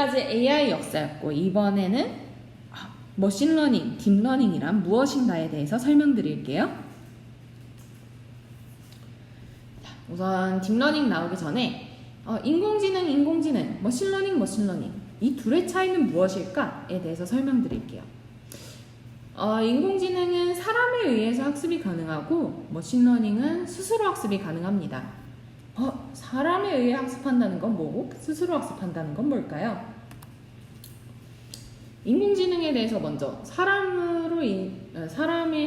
까지 AI 역사였고, 이번에는 머신러닝, 딥러닝이란 무엇인가에 대해서 설명드릴게요. 우선 딥러닝 나오기 전에 인공지능, 머신러닝 이 둘의 차이는 무엇일까에 대해서 설명드릴게요. 인공지능은 사람에 의해서 학습이 가능하고 머신러닝은 스스로 학습이 가능합니다. 사람에 의해 학습한다는 건 뭐고 스스로 학습한다는 건 뭘까요? 인공지능에 대해서 먼저 사람이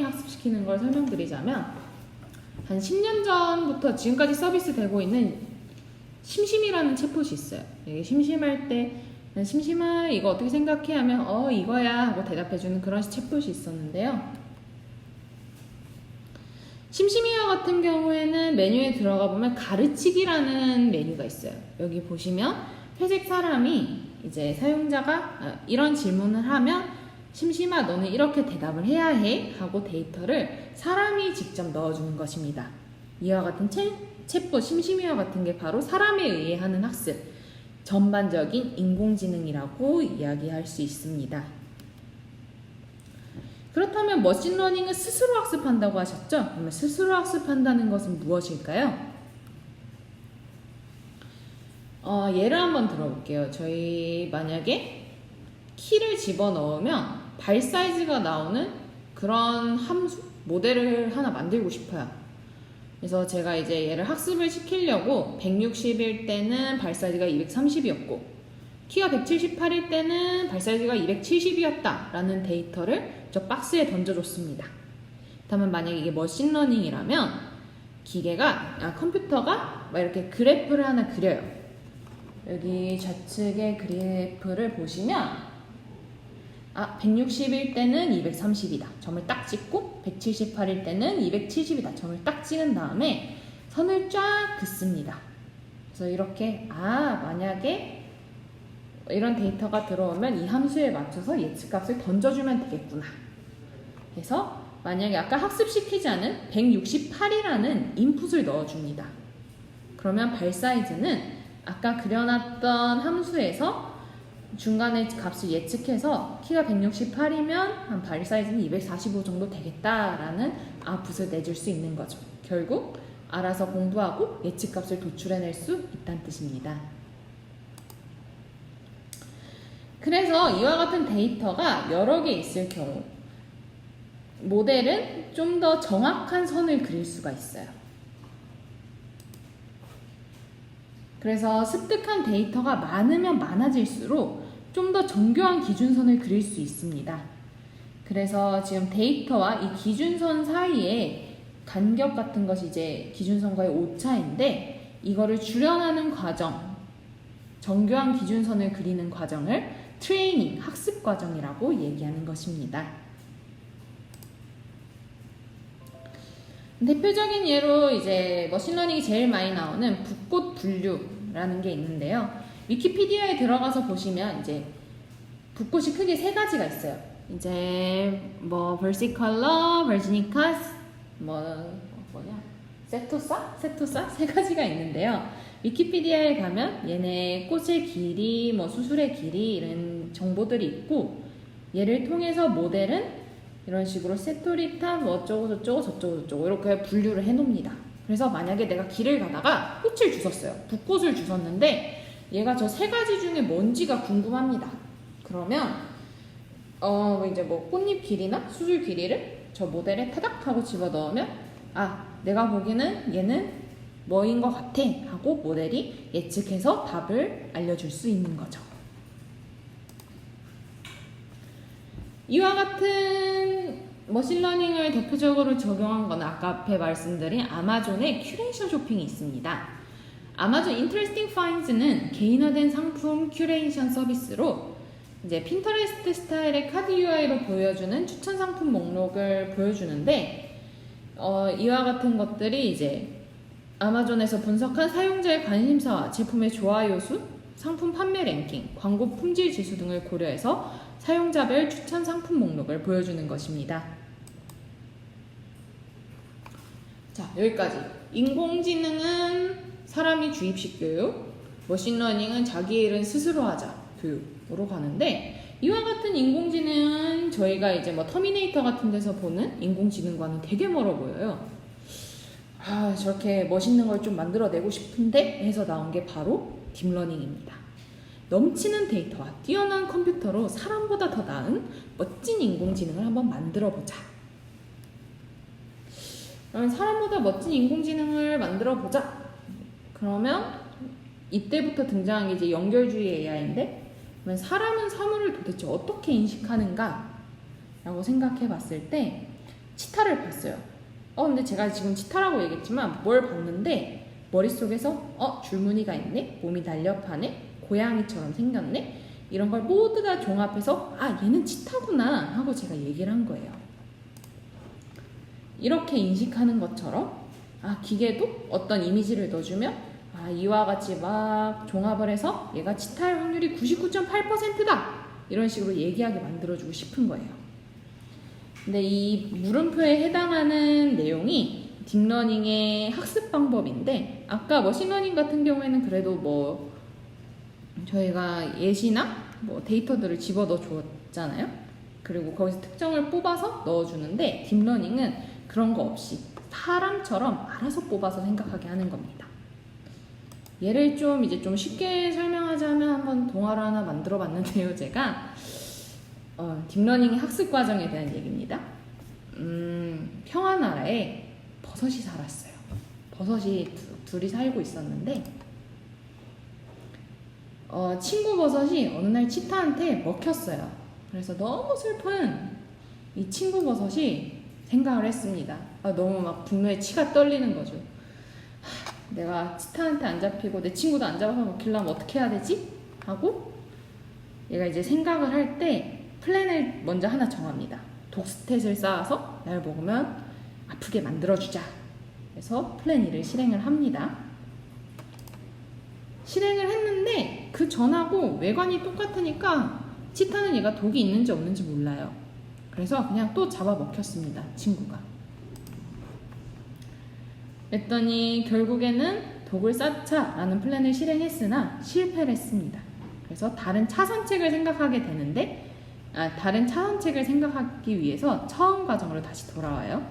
학습시키는 걸 설명드리자면, 한 10년 전부터 지금까지 서비스 되고 있는 심심이라는 챗봇이 있어요. 이게 심심할 때 심심아 이거 어떻게 생각해 하면 이거야 하고 대답해주는 그런 챗봇이 있었는데요. 심심이와 같은 경우에는 메뉴에 들어가 보면 가르치기라는 메뉴가 있어요. 여기 보시면 회색 사람이 이제 사용자가 이런 질문을 하면 심심아 너는 이렇게 대답을 해야 해 하고 데이터를 사람이 직접 넣어주는 것입니다. 이와 같은 챗봇 심심이와 같은 게 바로 사람에 의해 하는 학습, 전반적인 인공지능이라고 이야기할 수 있습니다. 그렇다면 머신러닝은 스스로 학습한다고 하셨죠? 그러면 스스로 학습한다는 것은 무엇일까요? 예를 한번 들어볼게요. 저희 만약에 키를 집어넣으면 발 사이즈가 나오는 그런 함수, 모델을 하나 만들고 싶어요. 그래서 제가 이제 얘를 학습을 시키려고 160일 때는 발 사이즈가 230이었고 키가 178일 때는 발 사이즈가 270이었다 라는 데이터를 저 박스에 던져줬습니다. 그렇다면 만약에 이게 머신러닝이라면 컴퓨터가 막 이렇게 그래프를 하나 그려요. 여기 좌측의 그래프를 보시면 160일 때는 230이다 점을 딱 찍고 178일 때는 270이다 점을 딱 찍은 다음에 선을 쫙 긋습니다. 그래서 이렇게 만약에 이런 데이터가 들어오면 이 함수에 맞춰서 예측값을 던져주면 되겠구나. 그래서 만약에 아까 학습시키지 않은 168이라는 인풋을 넣어줍니다. 그러면 발 사이즈는 아까 그려놨던 함수에서 중간에 값을 예측해서 키가 168이면 한 발 사이즈는 245 정도 되겠다라는 아웃풋을 내줄 수 있는 거죠. 결국 알아서 공부하고 예측값을 도출해낼 수 있다는 뜻입니다. 그래서 이와 같은 데이터가 여러 개 있을 경우 모델은 좀 더 정확한 선을 그릴 수가 있어요. 그래서 습득한 데이터가 많으면 많아질수록 좀 더 정교한 기준선을 그릴 수 있습니다. 그래서 지금 데이터와 이 기준선 사이에 간격 같은 것이 이제 기준선과의 오차인데, 이거를 줄여나는 과정, 정교한 기준선을 그리는 과정을 트레이닝, 학습 과정이라고 얘기하는 것입니다. 대표적인 예로 이제 머신러닝이 제일 많이 나오는 붓꽃 분류라는 게 있는데요. 위키피디아에 들어가서 보시면 이제 붓꽃이 크게 세 가지가 있어요. 이제 벌시컬러, 버지니카스, 세토사 세 가지가 있는데요. 위키피디아에 가면 얘네 꽃의 길이, 수술의 길이 이런 정보들이 있고, 얘를 통해서 모델은 이런 식으로 세토리타 어쩌고 저쩌고 이렇게 분류를 해놓습니다. 그래서 만약에 내가 길을 가다가 꽃을 주웠어요. 붓꽃을 주웠는데 얘가 저 세 가지 중에 뭔지가 궁금합니다. 그러면 이제 꽃잎 길이나 수술 길이를 저 모델에 타닥 하고 집어넣으면 내가 보기에는 얘는 뭐인 것 같아 하고 모델이 예측해서 답을 알려줄 수 있는 거죠. 이와 같은 머신러닝을 대표적으로 적용한 건 아까 앞에 말씀드린 아마존의 큐레이션 쇼핑이 있습니다. 아마존 인터레스팅 파인즈는 개인화된 상품 큐레이션 서비스로 이제 핀터레스트 스타일의 카드 UI로 보여주는 추천 상품 목록을 보여주는데, 이와 같은 것들이 이제 아마존에서 분석한 사용자의 관심사와 제품의 좋아요 수, 상품 판매 랭킹, 광고 품질 지수 등을 고려해서 사용자별 추천 상품 목록을 보여주는 것입니다. 자, 여기까지. 인공지능은 사람이 주입식 교육, 머신러닝은 자기 일은 스스로 하자 교육으로 가는데, 이와 같은 인공지능은 저희가 이제 뭐 터미네이터 같은 데서 보는 인공지능과는 되게 멀어 보여요. 아, 저렇게 멋있는 걸 좀 만들어내고 싶은데 해서 나온 게 바로 딥러닝입니다. 넘치는 데이터와 뛰어난 컴퓨터로 사람보다 더 나은 멋진 인공지능을 한번 만들어보자. 그러면 사람보다 멋진 인공지능을 만들어보자. 그러면 이때부터 등장한 게 이제 연결주의 AI인데, 그러면 사람은 사물을 도대체 어떻게 인식하는가? 라고 생각해 봤을 때 치타를 봤어요. 근데 제가 지금 치타라고 얘기했지만 뭘 봤는데 머릿속에서 줄무늬가 있네? 몸이 날렵하네? 고양이처럼 생겼네? 이런 걸 모두 다 종합해서 얘는 치타구나 하고 제가 얘기를 한 거예요. 이렇게 인식하는 것처럼 기계도 어떤 이미지를 넣어주면 이와 같이 막 종합을 해서 얘가 치타일 확률이 99.8%다! 이런 식으로 얘기하게 만들어주고 싶은 거예요. 근데 이 물음표에 해당하는 내용이 딥러닝의 학습 방법인데, 아까 머신러닝 같은 경우에는 그래도 뭐 저희가 예시나 뭐 데이터들을 집어넣어 줬잖아요. 그리고 거기서 특정을 뽑아서 넣어주는데, 딥러닝은 그런 거 없이 사람처럼 알아서 뽑아서 생각하게 하는 겁니다. 얘를 좀 쉽게 설명하자면 한번 동화를 하나 만들어 봤는데요, 제가. 딥러닝의 학습 과정에 대한 얘기입니다. 평화나라에 버섯이 살았어요. 버섯이 둘이 살고 있었는데, 친구 버섯이 어느 날 치타한테 먹혔어요. 그래서 너무 슬픈 이 친구 버섯이 생각을 했습니다. 너무 막 분노에 치가 떨리는 거죠. 내가 치타한테 안 잡히고 내 친구도 안 잡아서 먹히려면 어떻게 해야 되지? 하고 얘가 이제 생각을 할 때 플랜을 먼저 하나 정합니다. 독스탯을 쌓아서 날 먹으면 아프게 만들어주자. 그래서 플랜 1을 실행을 합니다. 실행을 했는데 그 전하고 외관이 똑같으니까 치타는 얘가 독이 있는지 없는지 몰라요. 그래서 그냥 또 잡아먹혔습니다, 친구가. 그랬더니 결국에는 독을 쌓자라는 플랜을 실행했으나 실패를 했습니다. 그래서 다른 차선책을 생각하게 되는데, 다른 차선책을 생각하기 위해서 처음 과정으로 다시 돌아와요.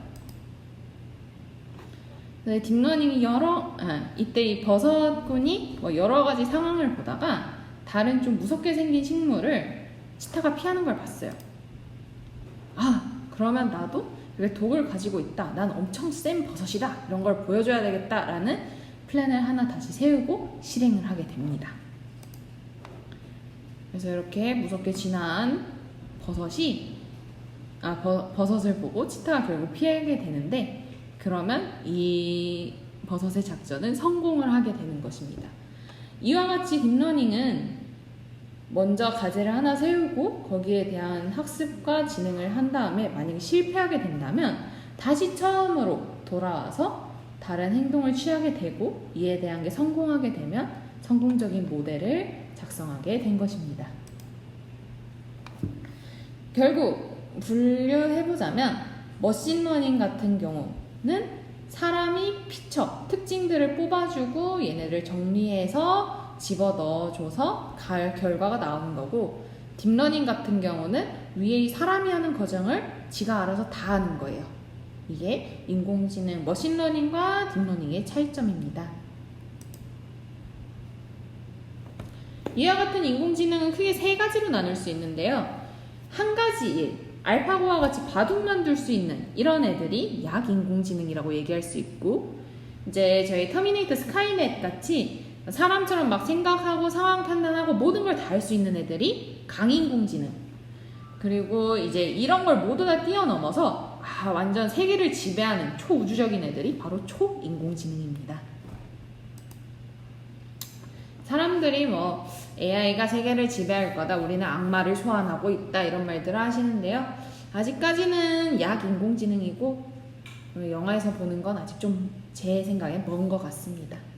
딥러닝이 이때 이 버섯군이 여러 가지 상황을 보다가 다른 좀 무섭게 생긴 식물을 치타가 피하는 걸 봤어요. 그러면 나도 왜 독을 가지고 있다, 난 엄청 센 버섯이다, 이런 걸 보여줘야 되겠다라는 플랜을 하나 다시 세우고 실행을 하게 됩니다. 그래서 이렇게 무섭게 진화한 버섯을 보고 치타가 결국 피하게 되는데, 그러면 이 버섯의 작전은 성공을 하게 되는 것입니다. 이와 같이 딥러닝은 먼저 과제를 하나 세우고 거기에 대한 학습과 진행을 한 다음에 만약에 실패하게 된다면 다시 처음으로 돌아와서 다른 행동을 취하게 되고, 이에 대한 게 성공하게 되면 성공적인 모델을 작성하게 된 것입니다. 결국 분류해보자면 머신러닝 같은 경우는 사람이 피처, 특징들을 뽑아주고 얘네를 정리해서 집어넣어줘서 결과가 나오는 거고, 딥러닝 같은 경우는 위에 이 사람이 하는 과정을 지가 알아서 다 하는 거예요. 이게 인공지능, 머신러닝과 딥러닝의 차이점입니다. 이와 같은 인공지능은 크게 세 가지로 나눌 수 있는데요. 한 가지 일, 알파고와 같이 바둑만 둘 수 있는 이런 애들이 약인공지능이라고 얘기할 수 있고, 이제 저희 터미네이터 스카이넷 같이 사람처럼 막 생각하고 상황 판단하고 모든 걸 다 할 수 있는 애들이 강인공지능. 그리고 이제 이런 걸 모두 다 뛰어넘어서 완전 세계를 지배하는 초우주적인 애들이 바로 초인공지능입니다. 사람들이 AI가 세계를 지배할 거다, 우리는 악마를 소환하고 있다, 이런 말들을 하시는데요. 아직까지는 약인공지능이고 영화에서 보는 건 아직 좀 제 생각엔 먼 것 같습니다.